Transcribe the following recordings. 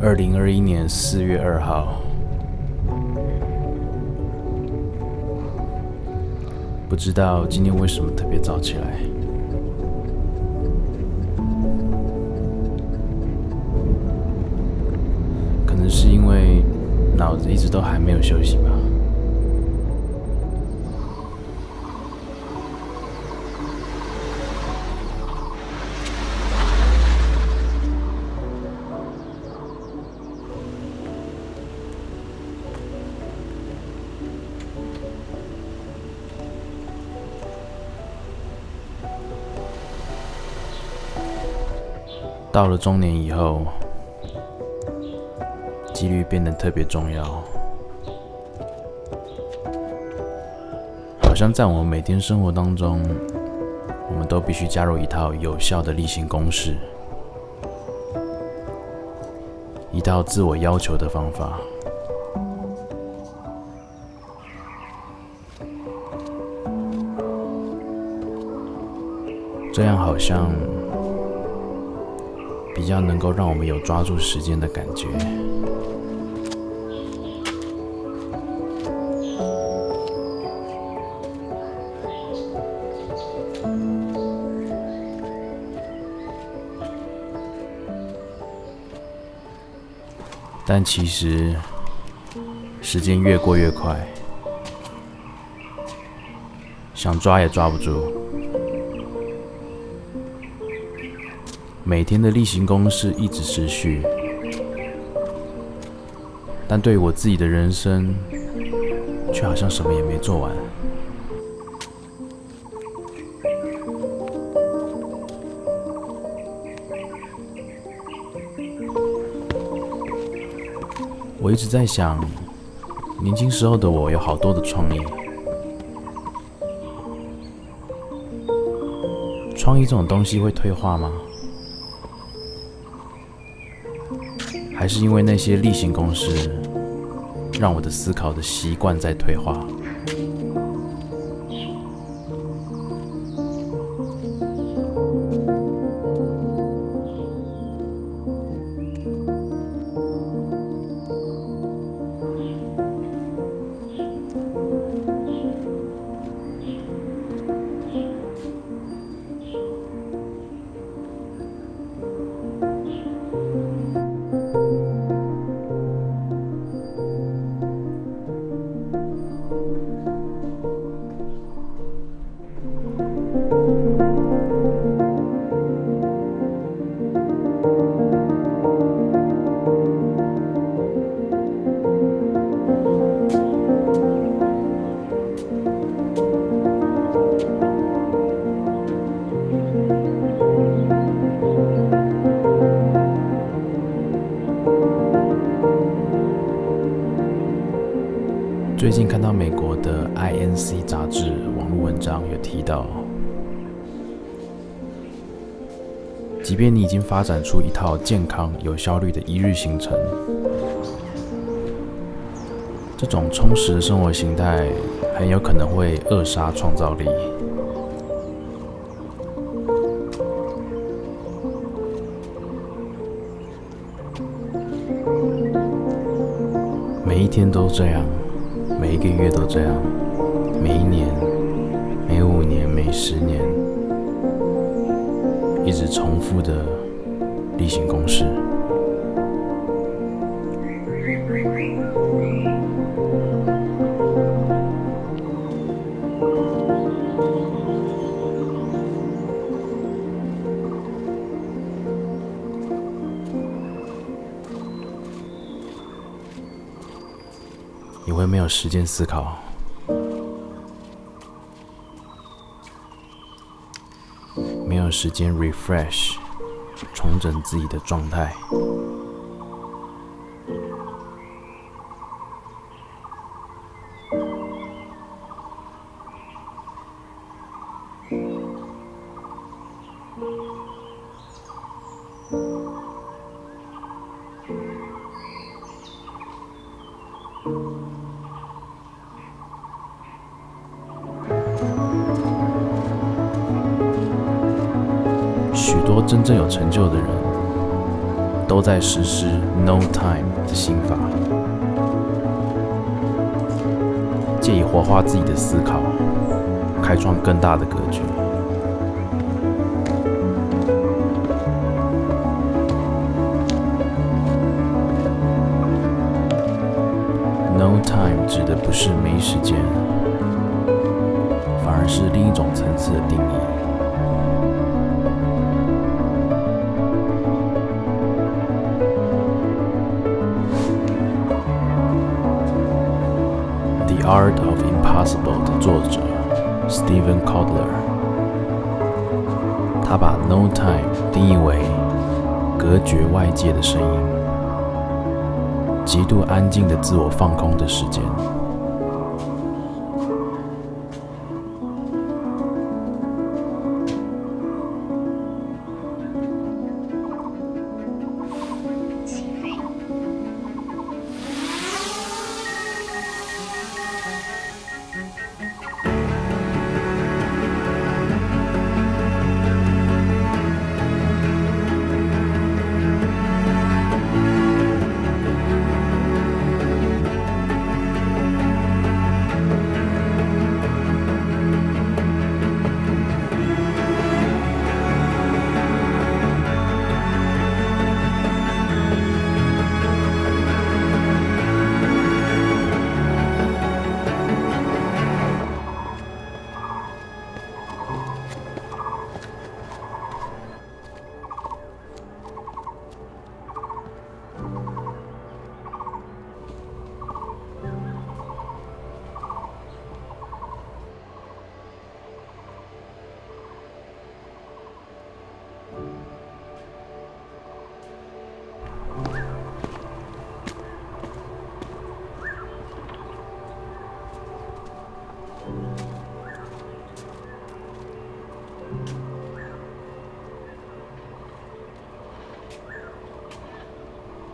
2021年4月2号，不知道今天为什么特别早起来。可能是因为脑子一直都还没有休息吧。到了中年以后，纪律变得特别重要，好像在我们每天生活当中，我们都必须加入一套有效的例行公事，一套自我要求的方法。这样好像比较能够让我们有抓住时间的感觉。但其实时间越过越快，想抓也抓不住。每天的例行公事一直持续，但对于我自己的人生，却好像什么也没做完。我一直在想，年轻时候的我有好多的创意。创意这种东西会退化吗？还是因为那些例行公事，让我的思考的习惯在退化？最近看到美国的 INC 杂志网络文章有提到，即便你已经发展出一套健康有效率的一日行程，这种充实的生活形态很有可能会扼杀创造力。每一天都这样，每一个月都这样，每一年、每5年、每10年，一直重复的例行公事。你会没有时间思考，没有时间 refresh， 重整自己的状态。许多真正有成就的人，都在实施 No Time 的心法，借以活化自己的思考，开创更大的格局。No time 指的不是没时间，反而是另一种层次的定义。《The Art of Impossible》的作者 Steven Kotler， 他把 No Time 定义为隔绝外界的声音，极度安静的自我放空的时间。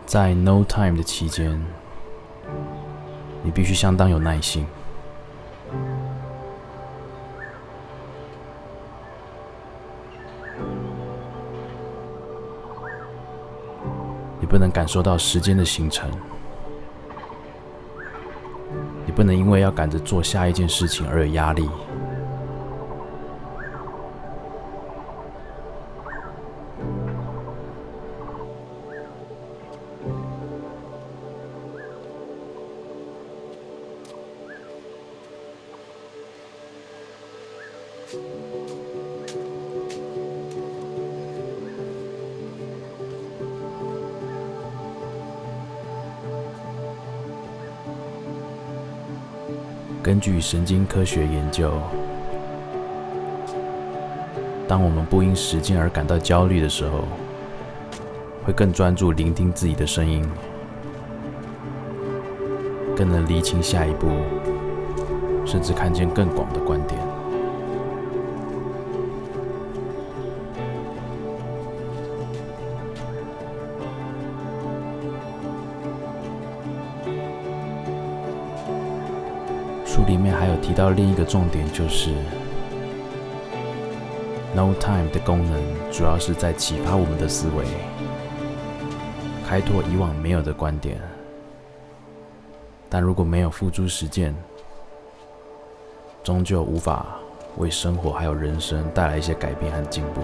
在 No Time 的期间，你必须相当有耐心。你不能感受到时间的形成，你不能因为要赶着做下一件事情而有压力。根据神经科学研究，当我们不因时间而感到焦虑的时候，会更专注聆听自己的声音，更能厘清下一步，甚至看见更广的观点。书里面还有提到另一个重点，就是 No Time 的功能主要是在启发我们的思维，开拓以往没有的观点。但如果没有付诸实践，终究无法为生活还有人生带来一些改变和进步。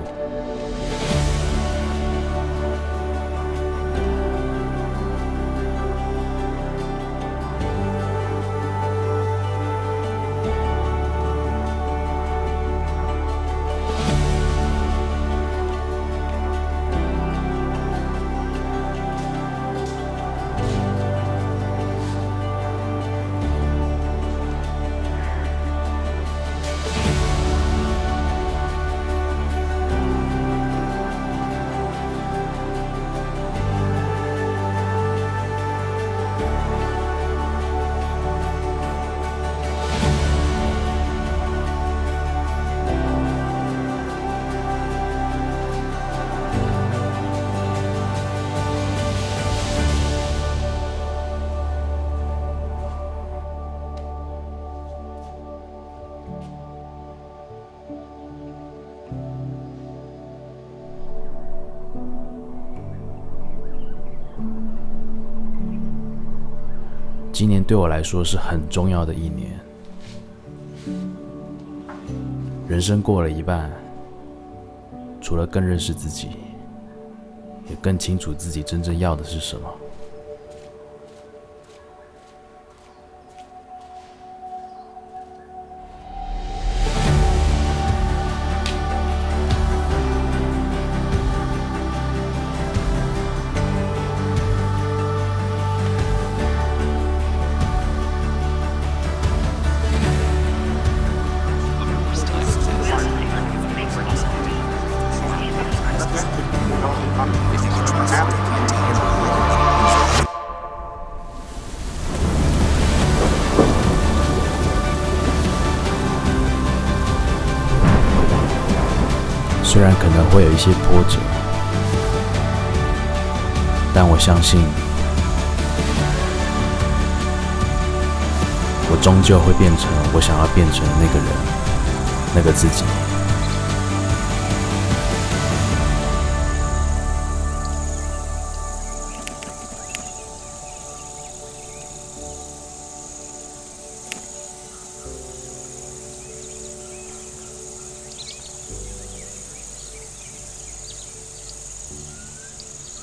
今年对我来说是很重要的一年，人生过了一半，除了更认识自己，也更清楚自己真正要的是什么。虽然可能会有一些波折，但我相信，我终究会变成我想要变成的那个人，那个自己。